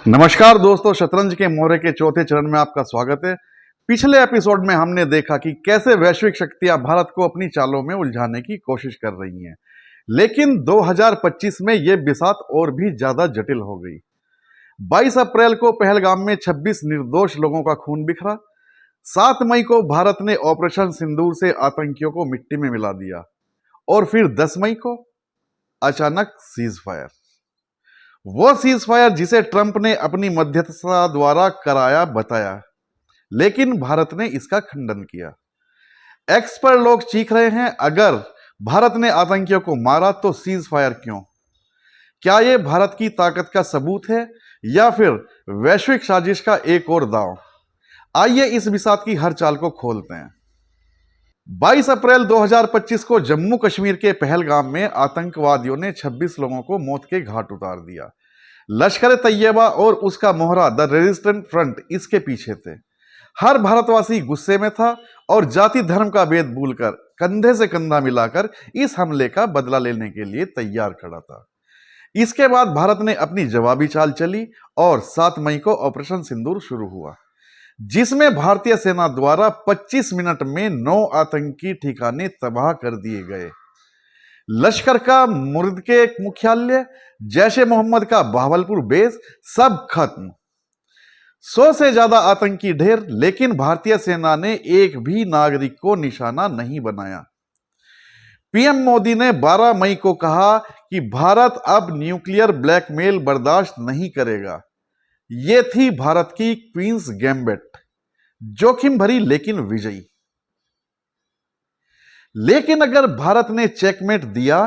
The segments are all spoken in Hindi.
नमस्कार दोस्तों, शतरंज के मोहरे के चौथे चरण में आपका स्वागत है। पिछले एपिसोड में हमने देखा कि कैसे वैश्विक शक्तियां भारत को अपनी चालों में उलझाने की कोशिश कर रही हैं, लेकिन 2025 में यह बिसात और भी ज्यादा जटिल हो गई। 22 अप्रैल को पहलगाम में 26 निर्दोष लोगों का खून बिखरा। 7 मई को भारत ने ऑपरेशन सिंदूर से आतंकियों को मिट्टी में मिला दिया और फिर 10 मई को अचानक सीज फायर, वो सीज फायर जिसे ट्रंप ने अपनी मध्यस्थता द्वारा कराया बताया, लेकिन भारत ने इसका खंडन किया। एक्स पर लोग चीख रहे हैं, अगर भारत ने आतंकियों को मारा तो सीज फायर क्यों? क्या यह भारत की ताकत का सबूत है या फिर वैश्विक साजिश का एक और दांव? आइए इस बिसात की हर चाल को खोलते हैं। 22 अप्रैल 2025 को जम्मू कश्मीर के पहलगाम में आतंकवादियों ने 26 लोगों को मौत के घाट उतार दिया। लश्कर तैयबा और उसका मोहरा द रेजिस्टेंट फ्रंट इसके पीछे थे। हर भारतवासी गुस्से में था और जाति धर्म का भेद भूलकर कंधे से कंधा मिलाकर इस हमले का बदला लेने के लिए तैयार खड़ा था। इसके बाद भारत ने अपनी जवाबी चाल चली और 7 मई को ऑपरेशन सिंदूर शुरू हुआ, जिसमें भारतीय सेना द्वारा 25 मिनट में 9 आतंकी ठिकाने तबाह कर दिए गए। लश्कर का मुर्द के मुख्यालय, जैश-ए मोहम्मद का बहावलपुर बेस, सब खत्म। 100 से ज्यादा आतंकी ढेर, लेकिन भारतीय सेना ने एक भी नागरिक को निशाना नहीं बनाया। पीएम मोदी ने 12 मई को कहा कि भारत अब न्यूक्लियर ब्लैकमेल बर्दाश्त नहीं करेगा। यह थी भारत की क्वींस गैम्बिट, जोखिम भरी लेकिन विजयी। लेकिन अगर भारत ने चेकमेट दिया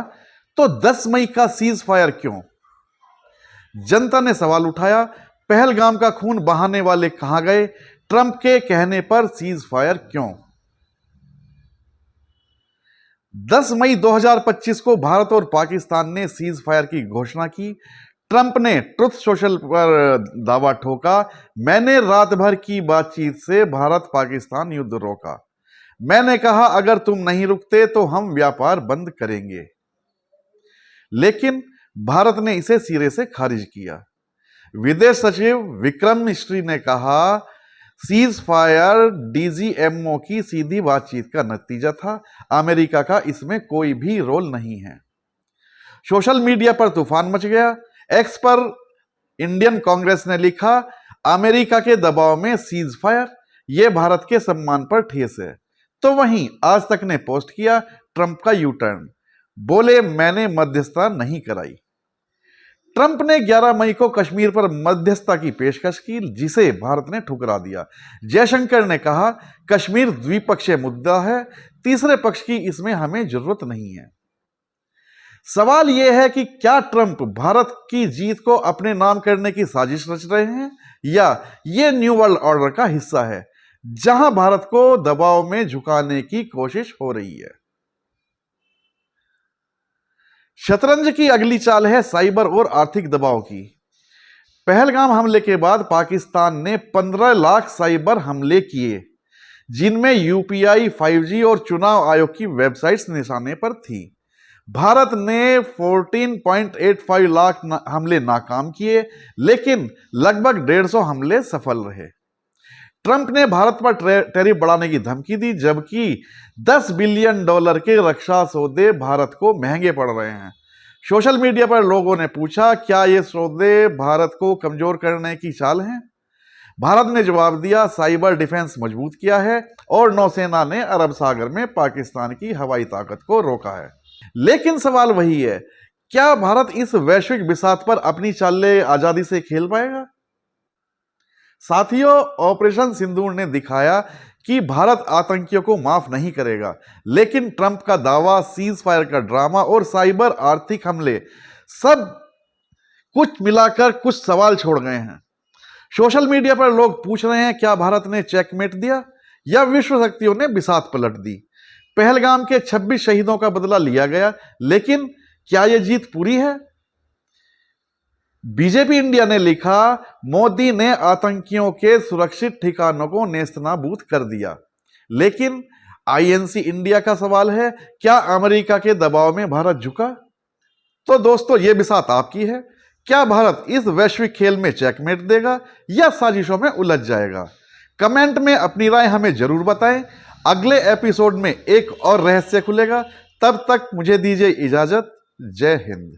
तो 10 मई का सीज फायर क्यों? जनता ने सवाल उठाया, पहलगाम का खून बहाने वाले कहां गए? ट्रंप के कहने पर सीज फायर क्यों? 10 मई 2025 को भारत और पाकिस्तान ने सीज फायर की घोषणा की। ट्रंप ने ट्रुथ सोशल पर दावा ठोका, मैंने रात भर की बातचीत से भारत पाकिस्तान युद्ध रोका। मैंने कहा अगर तुम नहीं रुकते तो हम व्यापार बंद करेंगे। लेकिन भारत ने इसे सिरे से खारिज किया। विदेश सचिव विक्रम मिस्री ने कहा, सीज फायर डीजीएमओ की सीधी बातचीत का नतीजा था, अमेरिका का इसमें कोई भी रोल नहीं है। सोशल मीडिया पर तूफान मच गया। एक्स पर इंडियन कांग्रेस ने लिखा, अमेरिका के दबाव में सीज फायर, यह भारत के सम्मान पर ठेस है। तो वहीं आज तक ने पोस्ट किया, ट्रंप का यू टर्न, बोले मैंने मध्यस्थता नहीं कराई। ट्रंप ने 11 मई को कश्मीर पर मध्यस्थता की पेशकश की, जिसे भारत ने ठुकरा दिया। जयशंकर ने कहा, कश्मीर द्विपक्षीय मुद्दा है, तीसरे पक्ष की इसमें हमें जरूरत नहीं है। सवाल यह है कि क्या ट्रंप भारत की जीत को अपने नाम करने की साजिश रच रहे हैं या यह न्यू वर्ल्ड ऑर्डर का हिस्सा है, जहां भारत को दबाव में झुकाने की कोशिश हो रही है। शतरंज की अगली चाल है साइबर और आर्थिक दबाव की। पहलगाम हमले के बाद पाकिस्तान ने 15 लाख साइबर हमले किए, जिनमें यूपीआई, 5G और चुनाव आयोग की वेबसाइट्स निशाने पर थी। भारत ने 14.85 लाख हमले नाकाम किए, लेकिन लगभग 150 हमले सफल रहे। ट्रंप ने भारत पर टैरिफ बढ़ाने की धमकी दी, जबकि $10 बिलियन के रक्षा सौदे भारत को महंगे पड़ रहे हैं। सोशल मीडिया पर लोगों ने पूछा, क्या ये सौदे भारत को कमजोर करने की चाल हैं? भारत ने जवाब दिया, साइबर डिफेंस मजबूत किया है और नौसेना ने अरब सागर में पाकिस्तान की हवाई ताकत को रोका है। लेकिन सवाल वही है, क्या भारत इस वैश्विक बिसात पर अपनी चालें आजादी से खेल पाएगा? साथियों, ऑपरेशन सिंदूर ने दिखाया कि भारत आतंकियों को माफ नहीं करेगा, लेकिन ट्रंप का दावा, सीज फायर का ड्रामा और साइबर आर्थिक हमले सब कुछ मिलाकर कुछ सवाल छोड़ गए हैं। सोशल मीडिया पर लोग पूछ रहे हैं, क्या भारत ने चेकमेट दिया या विश्व शक्तियों ने बिसात पलट दी? पहलगाम के 26 शहीदों का बदला लिया गया, लेकिन क्या यह जीत पूरी है? बीजेपी इंडिया ने लिखा, मोदी ने आतंकियों के सुरक्षित ठिकानों को नेस्तनाबूद कर दिया। लेकिन आईएनसी इंडिया का सवाल है, क्या अमेरिका के दबाव में भारत झुका? तो दोस्तों, यह बिसात आपकी है। क्या भारत इस वैश्विक खेल में चेकमेट देगा या साजिशों में उलझ जाएगा? कमेंट में अपनी राय हमें जरूर बताएं। अगले एपिसोड में एक और रहस्य खुलेगा। तब तक मुझे दीजिए इजाजत। जय हिंद।